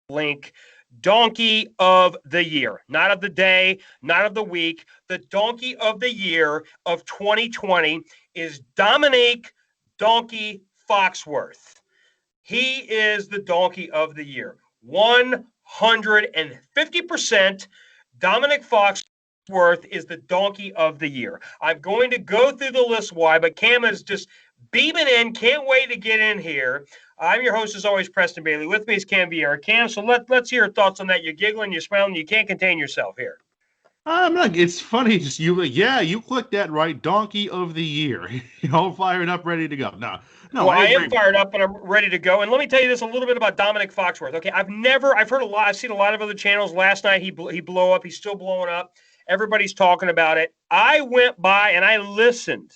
link. Donkey of the year, not of the day, not of the week. The donkey of the year of 2020 is Domonique Donkey Foxworth. He is the donkey of the year. 150%. Domonique Foxworth is the donkey of the year. I'm going to go through the list why, but Cam is just beaming in. Can't wait to get in here. I'm your host, as always, Preston Bailey. With me is Cam Vieira. Cam, so let's hear your thoughts on that. You're giggling, you're smiling, you can't contain yourself here. I'm not. It's funny. Just you clicked that right. Donkey of the year. All fired up, ready to go. No. Well, I am fired up and I'm ready to go. And let me tell you this a little bit about Domonique Foxworth. Okay, I've heard a lot. I've seen a lot of other channels. Last night he blew up. He's still blowing up. Everybody's talking about it. I went by and I listened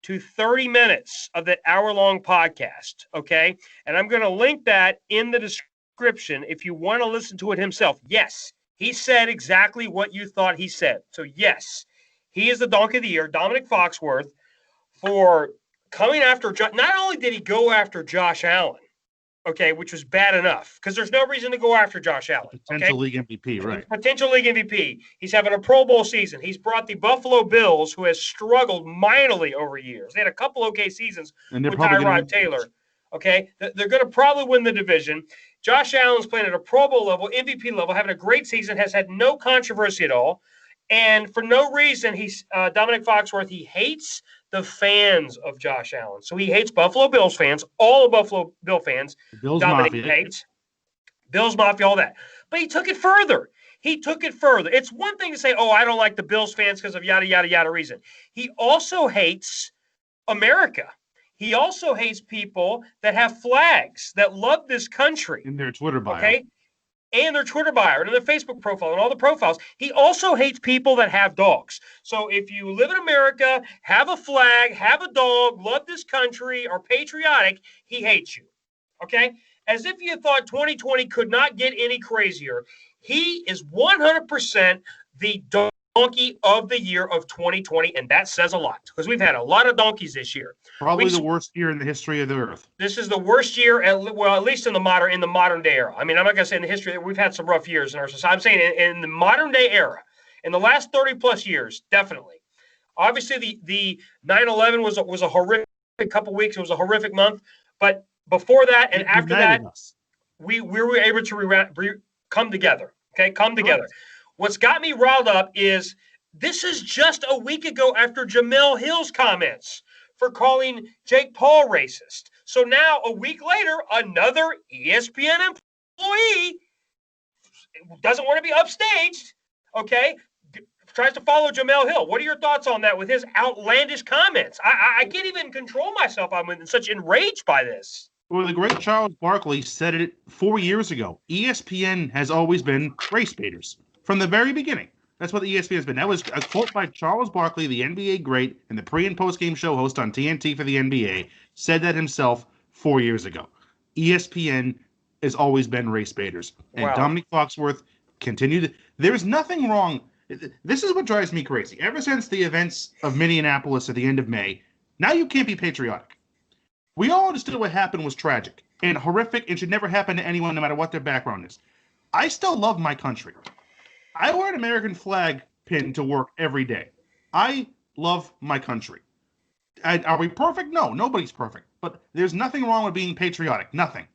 to 30 minutes of that hour-long podcast, okay? And I'm going to link that in the description if you want to listen to it himself. Yes, he said exactly what you thought he said. So, yes, he is the donkey of the year, Domonique Foxworth, for coming after – not only did he go after Josh Allen, okay, which was bad enough, because there's no reason to go after Josh Allen. Potential league MVP, right. Potential league MVP. He's having a Pro Bowl season. He's brought the Buffalo Bills, who has struggled mightily over years. They had a couple okay seasons with Tyrod Taylor. Okay, they're going to probably win the division. Josh Allen's playing at a Pro Bowl level, MVP level, having a great season, has had no controversy at all. And for no reason, Domonique Foxworth, he hates the fans of Josh Allen. So he hates Buffalo Bills fans, all of Buffalo Bill fans. Domonique hates. Bills Mafia, all that. But he took it further. It's one thing to say, oh, I don't like the Bills fans because of yada, yada, yada reason. He also hates America. He also hates people that have flags, that love this country. In their Twitter bio. Okay? And their Twitter bio, and their Facebook profile, and all the profiles. He also hates people that have dogs. So if you live in America, have a flag, have a dog, love this country, are patriotic, he hates you. Okay? As if you thought 2020 could not get any crazier. He is 100% the donkey of the year of 2020, and that says a lot because we've had a lot of donkeys this year. Probably the worst year in the history of the earth. This is the worst year, at least in the modern day era. I mean, I'm not going to say in the history. We've had some rough years in our society. I'm saying in the modern day era, in the last 30 plus years, definitely. Obviously, the 9/11 was a horrific couple weeks. It was a horrific month, but before that and after that, we were able to come together. Okay, come together. What's got me riled up is this is just a week ago after Jamel Hill's comments for calling Jake Paul racist. So now, a week later, another ESPN employee doesn't want to be upstaged, okay, tries to follow Jamel Hill. What are your thoughts on that with his outlandish comments? I can't even control myself. I'm such enraged by this. Well, the great Charles Barkley said it 4 years ago. ESPN has always been race baiters. From the very beginning. That's what the ESPN has been. That was a quote by Charles Barkley, the NBA great, and the pre- and post-game show host on TNT for the NBA, said that himself 4 years ago. ESPN has always been race baiters. And wow. Domonique Foxworth continued. There's nothing wrong. This is what drives me crazy. Ever since the events of Minneapolis at the end of May, now you can't be patriotic. We all understood what happened was tragic and horrific and should never happen to anyone no matter what their background is. I still love my country. I wear an American flag pin to work every day. I love my country. Are we perfect? No, nobody's perfect. But there's nothing wrong with being patriotic. Nothing.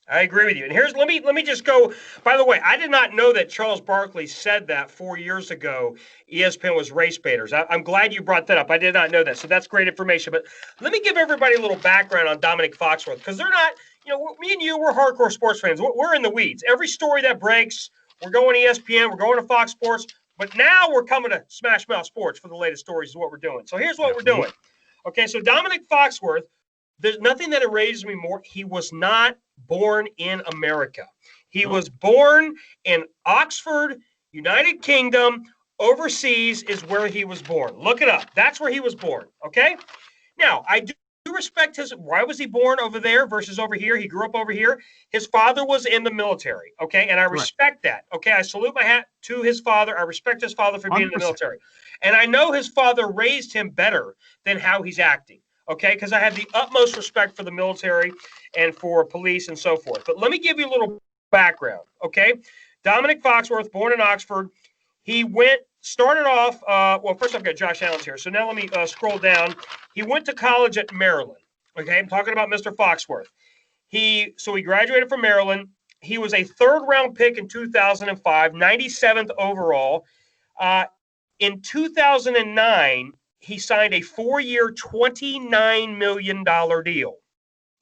I agree with you. And let me just go. By the way, I did not know that Charles Barkley said that 4 years ago. ESPN was race baiters. I'm glad you brought that up. I did not know that. So that's great information. But let me give everybody a little background on Domonique Foxworth because they're not. Me and you, we're hardcore sports fans. We're in the weeds. Every story that breaks. We're going to ESPN. We're going to Fox Sports. But now we're coming to Smash Mouth Sports for the latest stories is what we're doing. So here's what we're doing. Okay, so Domonique Foxworth, there's nothing that enrages me more. He was not born in America. He was born in Oxford, United Kingdom. Overseas is where he was born. Look it up. That's where he was born, okay? Now, I do respect why was he born over there versus over here? He grew up over here. His father was in the military, okay? And I respect that, okay? I salute my hat to his father. I respect his father for being 100%. In the military. And I know his father raised him better than how he's acting, okay? Because I have the utmost respect for the military and for police and so forth. But let me give you a little background, okay? Domonique Foxworth, born in Oxford. He started off, well, first I've got Josh Allen's here. So now let me scroll down. He went to college at Maryland, okay? I'm talking about Mr. Foxworth. So he graduated from Maryland. He was a third-round pick in 2005, 97th overall. In 2009, he signed a 4-year, $29 million deal.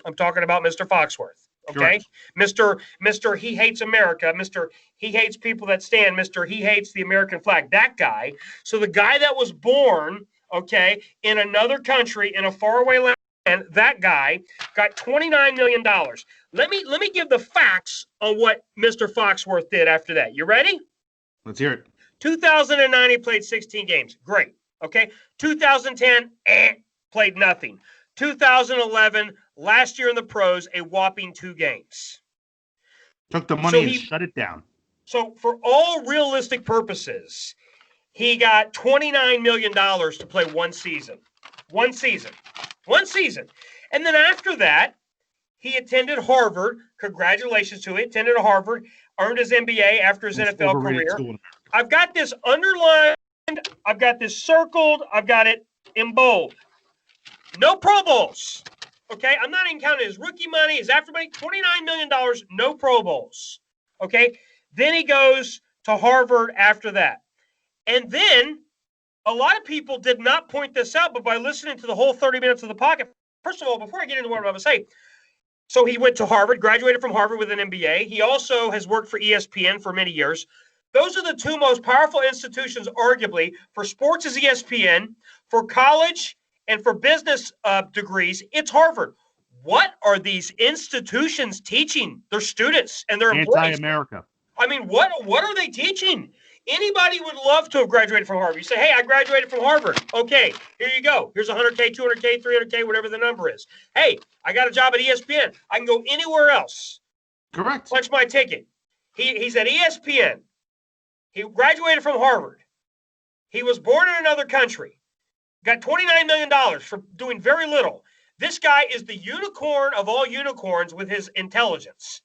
I'm talking about Mr. Foxworth, okay? Mr. He hates America, Mr. He hates people that stand, Mr. He hates the American flag, that guy. So the guy that was born, okay, in another country, in a faraway land, and that guy got $29 million. Let me give the facts on what Mr. Foxworth did after that. You ready? Let's hear it. 2009, he played 16 games. Great. Okay. 2010, played nothing. 2011, last year in the pros, a whopping 2 games. Took the money and shut it down. So for all realistic purposes, he got $29 million to play 1 season. 1 season. 1 season. And then after that, he attended Harvard. Congratulations to him. Attended Harvard, earned his MBA after his NFL career. I've got this underlined. I've got this circled. I've got it in bold. No Pro Bowls. Okay? I'm not even counting his rookie money, his after money. $29 million, no Pro Bowls. Okay? Then he goes to Harvard after that. And then a lot of people did not point this out, but by listening to the whole 30 minutes of the podcast, first of all, before I get into what I'm going to say, so he went to Harvard, graduated from Harvard with an MBA. He also has worked for ESPN for many years. Those are the 2 most powerful institutions, arguably, for sports is ESPN, for college and for business degrees, it's Harvard. What are these institutions teaching their students and their employees? Anti-America. I mean, what are they teaching? Anybody would love to have graduated from Harvard. You say, hey, I graduated from Harvard. Okay, here you go. Here's $100K, $200K, $300K, whatever the number is. Hey, I got a job at ESPN. I can go anywhere else. Correct. Punch my ticket. He's at ESPN. He graduated from Harvard. He was born in another country. Got $29 million for doing very little. This guy is the unicorn of all unicorns with his intelligence.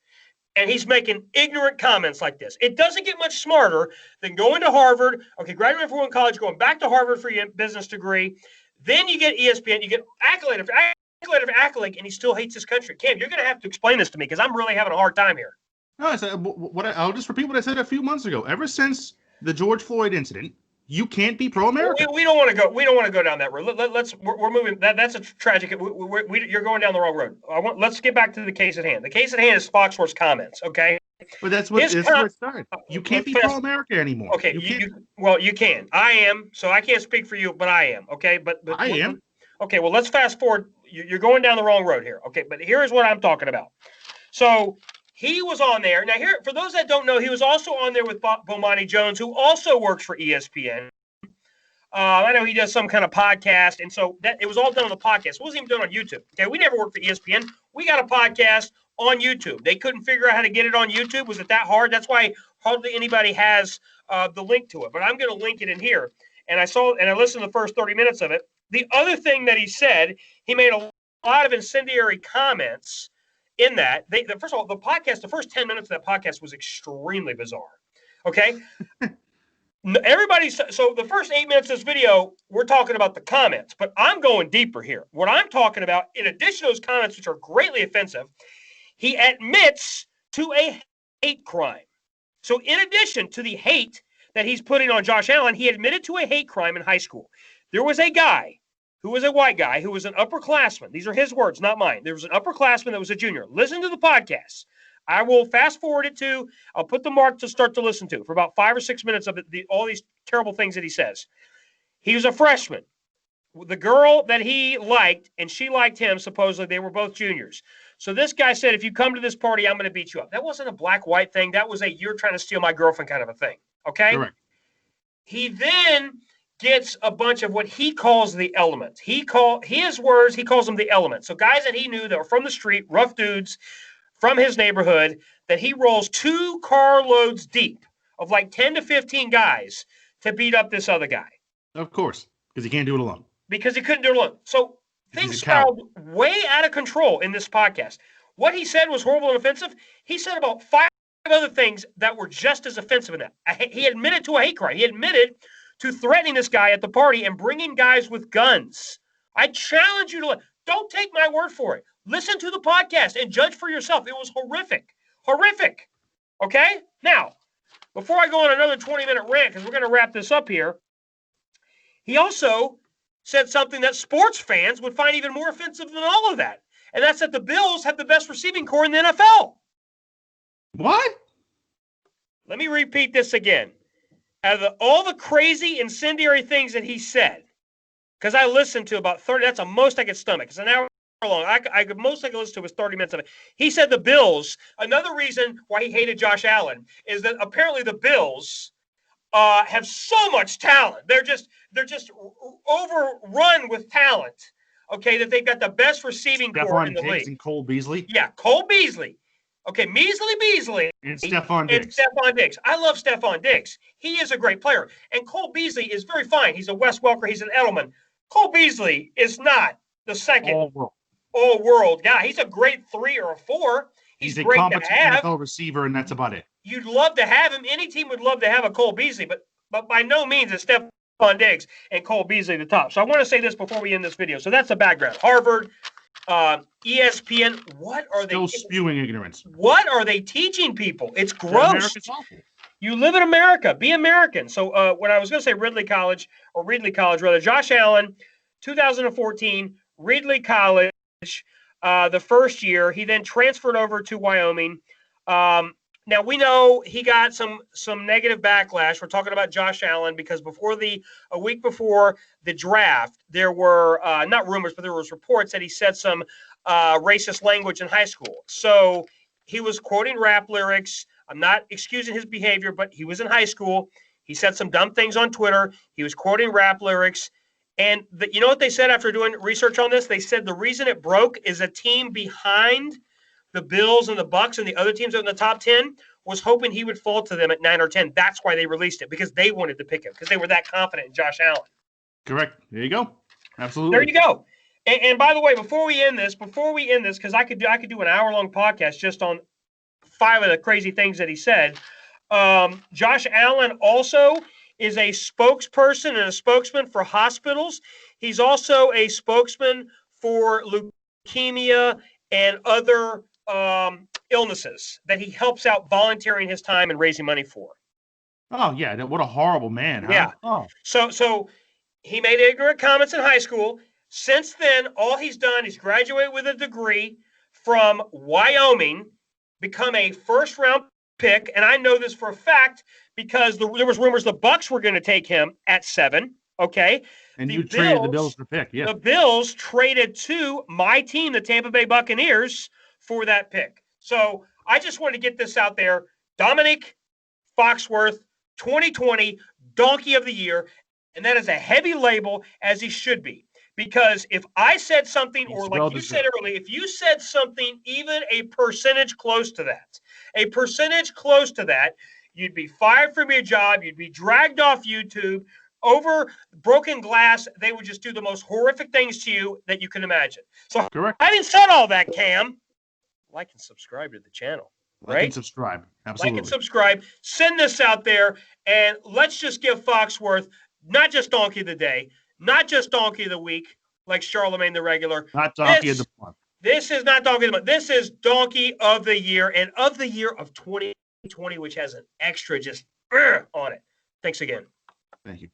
And he's making ignorant comments like this. It doesn't get much smarter than going to Harvard, okay, graduating from one college, going back to Harvard for your business degree. Then you get ESPN, you get accolade after accolade, and he still hates his country. Cam, you're going to have to explain this to me because I'm really having a hard time here. No, I'll just repeat what I said a few months ago. Ever since the George Floyd incident, you can't be pro-American. We don't want to go. We don't want to go down that road. We're moving. That's a tragic. You're going down the wrong road. Let's get back to the case at hand. The case at hand is Foxworth's comments. Okay. But that's where it started. You can't be pro-America anymore. Okay. You can. I am. So I can't speak for you, but I am. Okay. But I am. Okay. Well, let's fast forward. You're going down the wrong road here. Okay. But here is what I'm talking about. So he was on there. Now, here, for those that don't know, he was also on there with Bomani Jones, who also works for ESPN. I know he does some kind of podcast, and so it was all done on the podcast. It wasn't even done on YouTube. Okay, we never worked for ESPN. We got a podcast on YouTube. They couldn't figure out how to get it on YouTube. Was it that hard? That's why hardly anybody has the link to it. But I'm going to link it in here. And I listened to the first 30 minutes of it. The other thing that he said, he made a lot of incendiary comments in that. First of all, the podcast, the first 10 minutes of that podcast was extremely bizarre. Okay? So the first 8 minutes of this video, we're talking about the comments, but I'm going deeper here. What I'm talking about, in addition to those comments, which are greatly offensive, he admits to a hate crime. So in addition to the hate that he's putting on Josh Allen, he admitted to a hate crime in high school. There was a guy who was a white guy who was an upperclassman. These are his words, not mine. There was an upperclassman that was a junior. Listen to the podcast. I will fast forward it to, I'll put the mark to start to listen to for about 5 or 6 minutes of it, all these terrible things that he says. He was a freshman. The girl that he liked, and she liked him, supposedly, they were both juniors. So this guy said, if you come to this party, I'm going to beat you up. That wasn't a black-white thing. That was a you're trying to steal my girlfriend kind of a thing. Okay? Correct. He then gets a bunch of what he calls the elements. His words, he calls them the elements. So guys that he knew that were from the street, rough dudes, from his neighborhood, that he rolls 2 carloads deep of like 10 to 15 guys to beat up this other guy. Of course, because he can't do it alone. Because he couldn't do it alone. So things spiraled way out of control in this podcast. What he said was horrible and offensive. He said about 5 other things that were just as offensive in that. He admitted to a hate crime. He admitted to threatening this guy at the party and bringing guys with guns. I challenge you to don't take my word for it. Listen to the podcast and judge for yourself. It was horrific. Horrific. Okay? Now, before I go on another 20-minute rant, because we're going to wrap this up here, he also said something that sports fans would find even more offensive than all of that, and that's that the Bills have the best receiving corps in the NFL. What? Let me repeat this again. Out of all the crazy, incendiary things that he said, because I listened to about 30, that's the most I could stomach. It's an hour long. Most I could listen to was 30 minutes of it. He said the Bills, another reason why he hated Josh Allen is that apparently the Bills have so much talent. They're just overrun with talent. Okay, that they've got the best receiving corps in the league. And Cole Beasley. Yeah, Cole Beasley. Okay, Measly Beasley. And Stephon Diggs. I love Stephon Diggs. He is a great player. And Cole Beasley is very fine. He's a Wes Welker. He's an Edelman. Cole Beasley is not the second all-world guy. He's a grade 3 or a 4. He's a competent NFL receiver, and that's about it. You'd love to have him. Any team would love to have a Cole Beasley, but by no means is Stephon Diggs and Cole Beasley the top. So I want to say this before we end this video. So that's the background. Harvard, ESPN, what are Still spewing ignorance. What are they teaching people? It's gross. America's awful. You live in America. Be American. So when I was going to say Ridley College, Josh Allen, 2014, Ridley College, the first year. He then transferred over to Wyoming. Now, we know he got some negative backlash. We're talking about Josh Allen because a week before the draft, there were not rumors, but there was reports that he said some racist language in high school. So he was quoting rap lyrics. I'm not excusing his behavior, but he was in high school. He said some dumb things on Twitter. He was quoting rap lyrics. And you know what they said after doing research on this? They said the reason it broke is a team behind the Bills and the Bucks and the other teams in the top 10 was hoping he would fall to them at 9 or 10. That's why they released it, because they wanted to pick him, because they were that confident in Josh Allen. Correct. There you go. Absolutely. There you go. And by the way, before we end this, because I could do an hour-long podcast just on 5 of the crazy things that he said. Josh Allen also is a spokesperson and a spokesman for hospitals. He's also a spokesman for leukemia and other illnesses that he helps out volunteering his time and raising money for. Oh, yeah. What a horrible man. Huh? Yeah. Oh. So he made ignorant comments in high school. Since then, all he's done is graduate with a degree from Wyoming, become a first-round pick, and I know this for a fact because there was rumors the Bucks were going to take him at 7, okay? And you traded the Bills for pick, yeah. The Bills traded to my team, the Tampa Bay Buccaneers, for that pick. So I just wanted to get this out there. Domonique Foxworth, 2020 Donkey of the Year, and that is a heavy label, as he should be. Because if I said something, or like you said earlier, if you said something even a percentage close to that, you'd be fired from your job, you'd be dragged off YouTube, over broken glass, they would just do the most horrific things to you that you can imagine. So correct. Having said all that, Cam, like and subscribe to the channel. Right? Like and subscribe. Absolutely. Like and subscribe. Send this out there, and let's just give Foxworth not just Donkey of the Day, not just Donkey of the Week, like Charlemagne the Regular. Not Donkey of the Month. This is not Donkey of the Month. This is Donkey of the Year, and of the year of 2020, which has an extra just on it. Thanks again. Thank you.